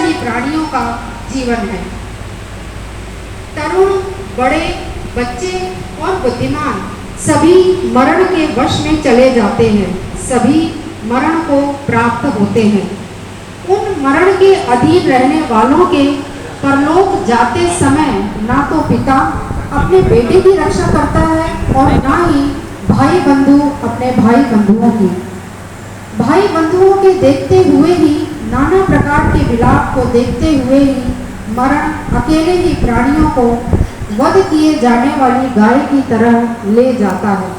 ही प्राणियों का जीवन है। तरुण, बड़े, बच्चे और बुद्धिमान सभी मरण के वश में चले जाते हैं, सभी मरण को प्राप्त होते हैं। उन मरण के अधीन रहने वालों के परलोक जाते समय ना तो पिता अपने बेटे की रक्षा करता है और ना ही भाई बंधु अपने भाई बंधुओं की। भाई बंधुओं के देखते हुए ही, नाना प्रकार के विलाप को देखते हुए ही मरण अकेले ही प्राणियों को वध किए जाने वाली गाय की तरह ले जाता है।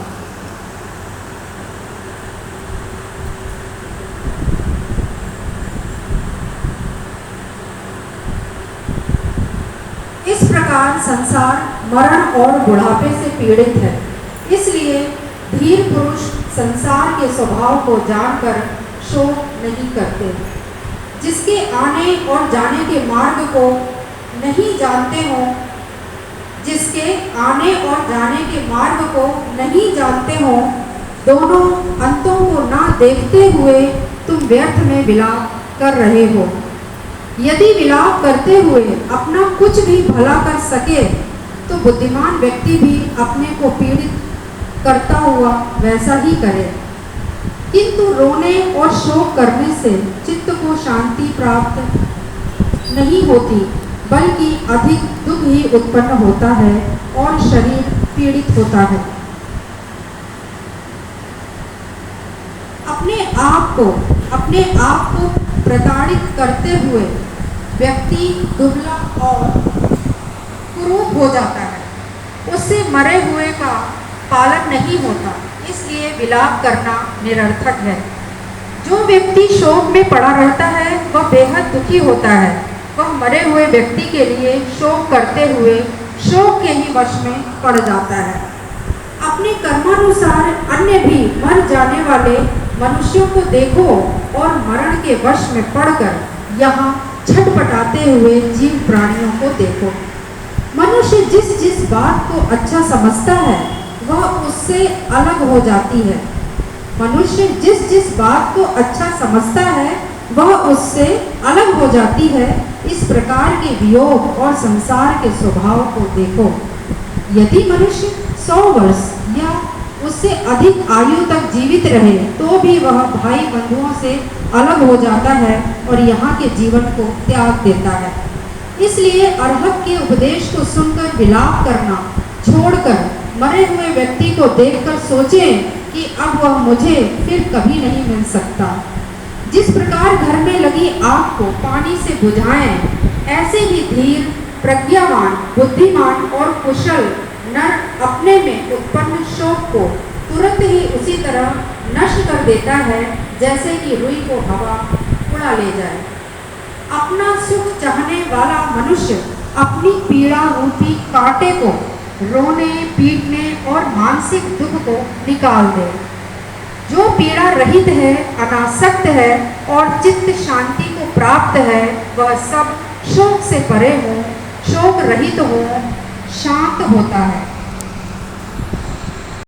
इस प्रकार संसार मरण और बुढ़ापे से पीड़ित है। इसलिए धीर पुरुष संसार के स्वभाव को जानकर शोक नहीं करते। जिसके आने और जाने के मार्ग को नहीं जानते हो, जिसके आने और जाने के मार्ग को नहीं जानते हो, दोनों अंतों को ना देखते हुए तुम व्यर्थ में विलाप कर रहे हो। यदि विलाप करते हुए अपना कुछ भी भला कर सके तो बुद्धिमान व्यक्ति भी अपने को पीड़ित करता हुआ वैसा ही करे। किंतु रोने और शोक करने से चित्त को शांति प्राप्त नहीं होती, बल्कि अधिक दुख ही उत्पन्न होता है और शरीर पीड़ित होता है। अपने आप को प्रताड़ित करते हुए व्यक्ति दुबला और कुरूप हो जाता है। उससे मरे हुए का पालन नहीं होता, इसलिए विलाप करना निरर्थक है। जो व्यक्ति शोक में पड़ा रहता है वह बेहद दुखी होता है। वह मरे हुए व्यक्ति के लिए शोक करते हुए शोक के ही वश में पड़ जाता है। अपने कर्मानुसार अन्य भी मर जाने वाले मनुष्यों को देखो और मरण के वश में पड़कर यहाँ छटपटाते हुए जीव प्राणियों को देखो। मनुष्य जिस जिस बात को अच्छा समझता है वह उससे अलग हो जाती है। मनुष्य जिस जिस बात को अच्छा समझता है वह उससे अलग हो जाती है। इस प्रकार के वियोग और संसार के स्वभाव को देखो। यदि मनुष्य 100 वर्ष या उससे अधिक आयु तक जीवित रहे तो भी वह भाई बंधुओं से अलग हो जाता है और यहाँ के जीवन को त्याग देता है। इसलिए अरहत के उपदेश को सुनकर विलाप करना छोड़कर मरे हुए व्यक्ति को देखकर सोचें कि अब वह मुझे फिर कभी नहीं मिल सकता। जिस प्रकार घर में लगी आग को पानी से बुझाएं, ऐसे ही धीर, प्रज्ञावान, बुद्धिमान और कुशल नर अपने में उत्पन्न शोक को तुरंत ही उसी तरह नष्ट कर देता है जैसे कि रुई को हवा उड़ा ले जाए। अपना सुख चाहने वाला मनुष्य अपनी पीड़ा रूपी कांटे को रोने, पीटने और मानसिक दुख को निकाल दे। जो पीड़ा रहित है, अनासक्त है और चित्त शांति को प्राप्त है, वह सब शोक से परे हो, शोक रहित हो, शांत होता है।